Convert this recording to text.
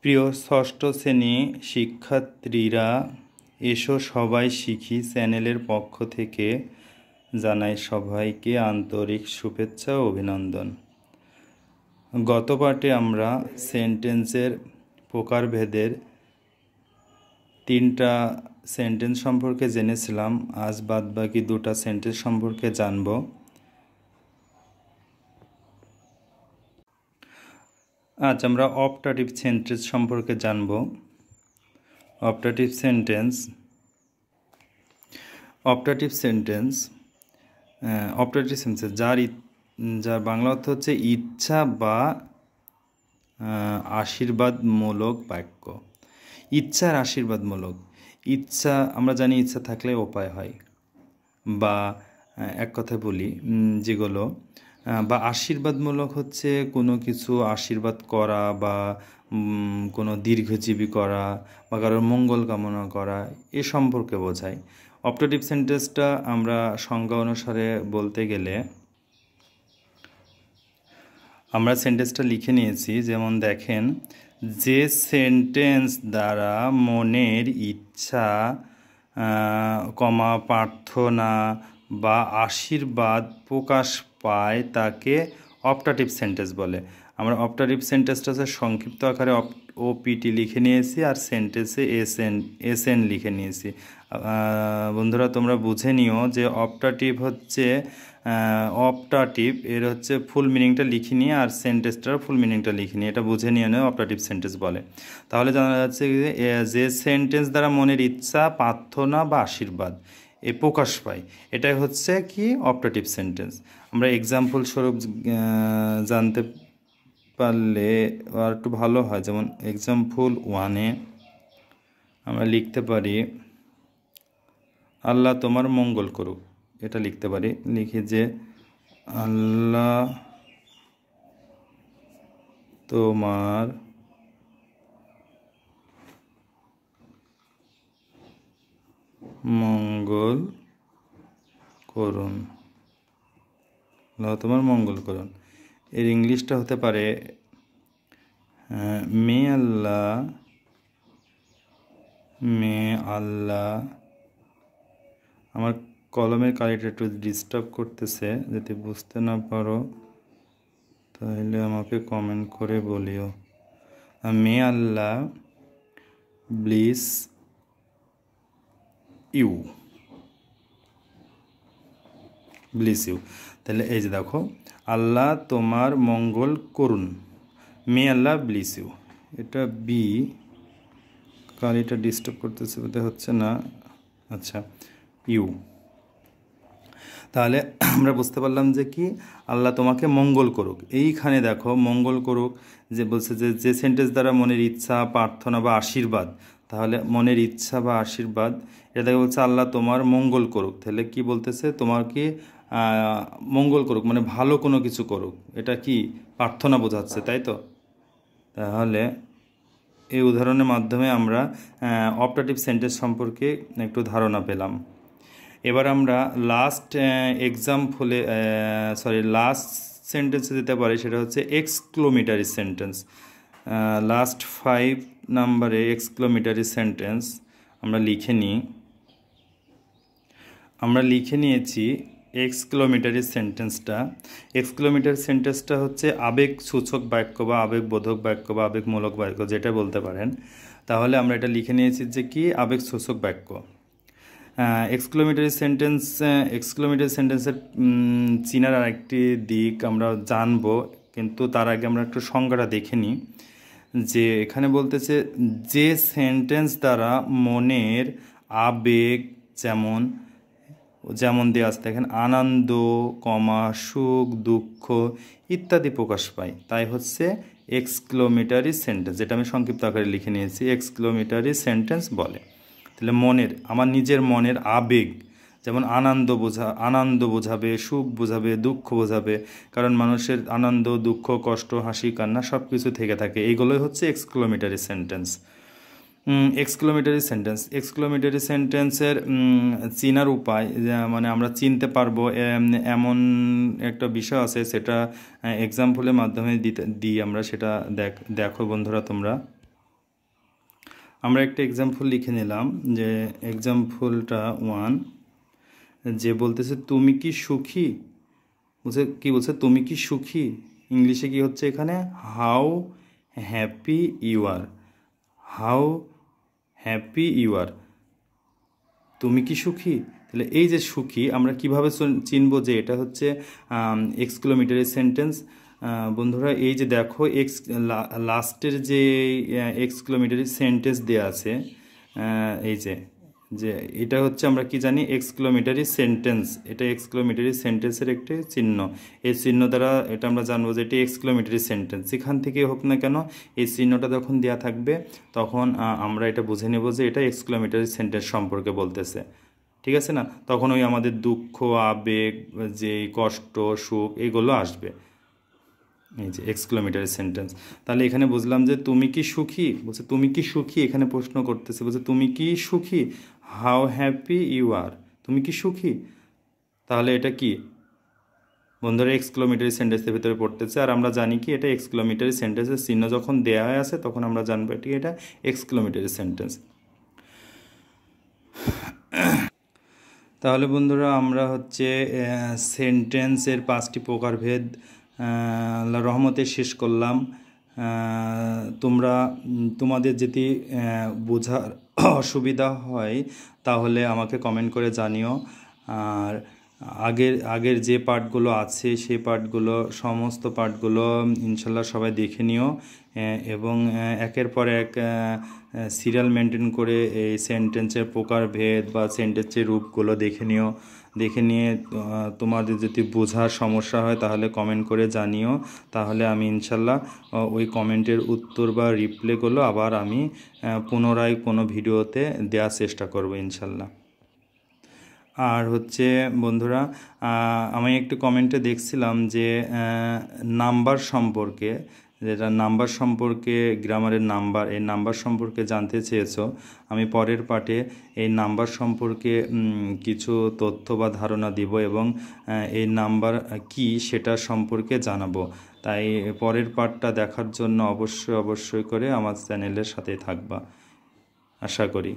প্রিয় ষষ্ঠ শ্রেণী শিক্ষার্থীরা, এসো সবাই শিখি চ্যানেলের পক্ষ থেকে জানাই সবাইকে আন্তরিক শুভেচ্ছা ও অভিনন্দন। গত পাঠে আমরা সেন্টেন্সের প্রকারভেদের 3টা সেন্টেন্স সম্পর্কে জেনেছিলাম। আজ বাদবাকি 2টা সেন্টেন্স সম্পর্কে জানব। আজ আমরা অপটাটিভ সেন্টেন্স সম্পর্কে জানব। অপটাটিভ সেন্টেন্স যার বাংলা অর্থ হচ্ছে ইচ্ছা বা আশীর্বাদমূলক বাক্য। ইচ্ছা আর আশীর্বাদমূলক। ইচ্ছা আমরা জানি, ইচ্ছা থাকলে উপায় হয়, বা এক কথা বলি যেগুলো, বা আশীর্বাদমূলক হচ্ছে কোনো কিছু আশীর্বাদ করা বা কোনো দীর্ঘজীবী করা বা কারোর মঙ্গল কামনা করা, এ সম্পর্কে বোঝায়। অপটাটিভ সেন্টেন্সটা আমরা সংজ্ঞা অনুসারে বলতে গেলে আমরা সেন্টেন্সটা লিখে নিয়েছি। যেমন দেখেন, যে সেন্টেন্স দ্বারা মনের ইচ্ছা, প্রার্থনা বা আশীর্বাদ প্রকাশ পায় তাকে অপটাটিভ সেন্টেন্স বলে। আমরা অপটাটিভ সেন্টেন্সটা সংক্ষিপ্ত আকারে ওপিটি লিখে নিয়েছি আর সেন্টেন্সে এসএন লিখে নিয়েছি। বন্ধুরা, তোমরা বুঝে নিও যে অপটাটিভ এর হচ্ছে ফুল মিনিংটা লিখে নিয়ে আর সেন্টেন্সটার ফুল মিনিংটা লিখে নিয়ে এটা বুঝে নিয়ে অপটাটিভ সেন্টেন্স বলে। তাহলে জানা যাচ্ছে যে সেন্টেন্স দ্বারা মনের ইচ্ছা, প্রার্থনা বা আশীর্বাদ এ প্রকাশ পায়, এটাই হচ্ছে কি অপটাটিভ সেন্টেন্স। আমরা এক্সাম্পল স্বরূপ জানতে পারলে আর একটু ভালো হয়। যেমন এক্সাম্পল 1-এ আমরা লিখতে পারি, আল্লাহ তোমার মঙ্গল করুক। এটা লিখতে পারি। লিখি যে আল্লাহ তোমার মঙ্গল করুন। আল্লাহ তোমার মঙ্গল করুন। এর ইংলিশটা হতে পারে মে আল্লাহ। আমার কলমের কালিটা একটু ডিস্টার্ব করতেছে, যদি বুঝতে না পারো তাহলে আমাকে কমেন্ট করে বলিও। মে আল্লাহ ব্লিস ইউ। তাহলে এই যে দেখো, আল্লাহ তোমার মঙ্গল করুন, মে আল্লাহ ব্লিস ইউ। এটা বি, কালিটা ডিস্টার্ব করতেছে বোধ হচ্ছে না। আচ্ছা, ইউ। তাহলে আমরা বুঝতে পারলাম যে কি আল্লাহ তোমাকে মঙ্গল করুক। এইখানে দেখো মঙ্গল করুক যে বলছে যে সেন্টেন্স দ্বারা মনের ইচ্ছা, প্রার্থনা বা আশীর্বাদ, তাহলে মনের ইচ্ছা বা আশীর্বাদ এটা বলছে আল্লাহ তোমার মঙ্গল করুক। তাহলে কি বলতেছে, তোমার কি মঙ্গল করুক মানে ভালো কোনো কিছু করুক, এটা কি প্রার্থনা বোঝাচ্ছে, তাই তো? তাহলে এই উদাহরণের মাধ্যমে আমরা অপটাটিভ সেন্টেন্স সম্পর্কে একটু ধারণা পেলাম। এবার আমরা লাস্ট সেন্টেন্সে দিতে পারি, সেটা হচ্ছে এক্সক্লোমেটরি সেন্টেন্স। লাস্ট 5 নম্বরে এক্সক্লোমেটরি সেন্টেন্স আমরা লিখে নিয়েছি। এক্সক্লোমেটরি সেন্টেন্সটা হচ্ছে আবেগ সূচক বাক্য বা আবেগবোধক বাক্য বা আবেগমূলক বাক্য, যেটা বলতে পারেন। তাহলে আমরা এটা লিখে নিয়েছি যে কি আবেগ সূচক বাক্য। এক্সক্লোমেটরি সেন্টেন্সের চিনার আরেকটি দিক আমরা জানবো, কিন্তু তার আগে আমরা একটু সংজ্ঞাটা দেখে নিই। যে এখানে বলতেছে যে সেন্টেন্স দ্বারা মনের আবেগ যেমন দেওয়া আছে, দেখেন আনন্দ, সুখ, দুঃখ ইত্যাদি প্রকাশ পায়, তাই হচ্ছে এক্সক্লোমেটরি সেন্টেন্স, যেটা আমি সংক্ষিপ্ত আকারে লিখে নিয়েছি এক্সক্লোমেটরি সেন্টেন্স বলে। তাহলে আমার নিজের মনের আবেগ, যেমন আনন্দ বোঝাবে, সুখ বোঝাবে, দুঃখ বোঝাবে, কারণ মানুষের আনন্দ, দুঃখ, কষ্ট, হাসি, কান্না সব কিছু থেকে থাকে। এইগুলোই হচ্ছে এক্সক্লোমেটরি সেন্টেন্স। এক্সক্লোমেটরি সেন্টেন্সের চিনার উপায়, মানে আমরা চিনতে পারবো এমন একটা বিষয় আছে, সেটা এক্সাম্পলের মাধ্যমে দিই আমরা। সেটা দেখো বন্ধুরা তোমরা। আমরা একটা এক্সাম্পল লিখে নিলাম, যে এক্সাম্পলটা 1, যে বলতেছে তুমি কি সুখী, বলছে কি বলছে তুমি কি সুখী, ইংলিশে কি হচ্ছে এখানে how happy you are, how happy you are, তুমি কি সুখী। তাহলে এই যে সুখী আমরা কিভাবে চিনবো যে এটা হচ্ছে এক্সক্লেমেটরি সেন্টেন্স। বন্ধুরা এই যে দেখো লাস্টের যে এক্সক্লেমেটরি সেন্টেন্স দেওয়া আছে, এই যে যে এটা হচ্ছে আমরা কি জানি এক্সক্লেমেটরি সেন্টেন্স, এটা এক্সক্লেমেটরি সেন্টেন্সের একটি চিহ্ন। এই চিহ্ন দ্বারা এটা আমরা জানবো যে এটি এক্সক্লেমেটরি সেন্টেন্স, যেখান থেকে হোক না কেন এই চিহ্নটা যখন দেওয়া থাকবে তখন আমরা এটা বুঝে নেব যে এটা এক্সক্লেমেটরি সেন্টেন্স সম্পর্কে বলতেছে, ঠিক আছে না। তখন ওই আমাদের দুঃখ, আবেগ, যে কষ্ট, সুখ এগুলো আসবে, এই যে এক্সক্লেমেটরি সেন্টেন্স। তাহলে এখানে বুঝলাম যে তুমি কি সুখী, বলছে তুমি কি সুখী, এখানে প্রশ্ন করতেছে, বলছে তুমি কি সুখী, হাউ হ্যাপি ইউ আর, তুমি কি সুখী। তাহলে এটা কি বন্ধুরা এক্সক্লেমেটরি সেন্টেন্সের ভিতরে পড়তেছে, আর আমরা জানি কি এটা এক্সক্লেমেটরি সেন্টেন্সের চিহ্ন যখন দেওয়া হয়ে আছে তখন আমরা জানবো এটি এটা এক্সক্লেমেটরি সেন্টেন্স। তাহলে বন্ধুরা আমরা হচ্ছে সেন্টেন্সের 5টি প্রকারভেদ আল্লাহর রহমতে শেষ করলাম। তোমাদের যদি বোঝার অসুবিধা হয় তাহলে আমাকে কমেন্ট করে জানিও। আর আগের যে পার্টগুলো আছে সেই পার্টগুলো, সমস্ত পার্টগুলো ইনশাল্লাহ সবাই দেখে নিও, এবং একের পর এক সিরিয়াল মেনটেন করে এই সেন্টেন্সের প্রকারভেদ বা সেন্টেন্সের রূপগুলো দেখে নিও। দেখে নিয়ে তোমাদের যদি বোঝার সমস্যা হয় তাহলে কমেন্ট করে জানিও, তাহলে আমি ইনশাল্লাহ ওই কমেন্টের উত্তর বা রিপ্লাইগুলো আবার আমি পুনরায় কোনো ভিডিওতে দেওয়ার চেষ্টা করব ইনশাল্লাহ। আর হচ্ছে বন্ধুরা আমি একটু কমেন্টে দেখছিলাম যে নাম্বার সম্পর্কে, যেটা নাম্বার সম্পর্কে, গ্রামারের নাম্বার, এই নাম্বার সম্পর্কে জানতে চেয়েছো। আমি পরের পার্টে এই নাম্বার সম্পর্কে কিছু তথ্য বা ধারণা দিব এবং এই নাম্বার কি সেটা সম্পর্কে জানাবো। তাই পরের পার্টটা দেখার জন্য অবশ্যই করে আমার চ্যানেলের সাথে থাকবা, আশা করি।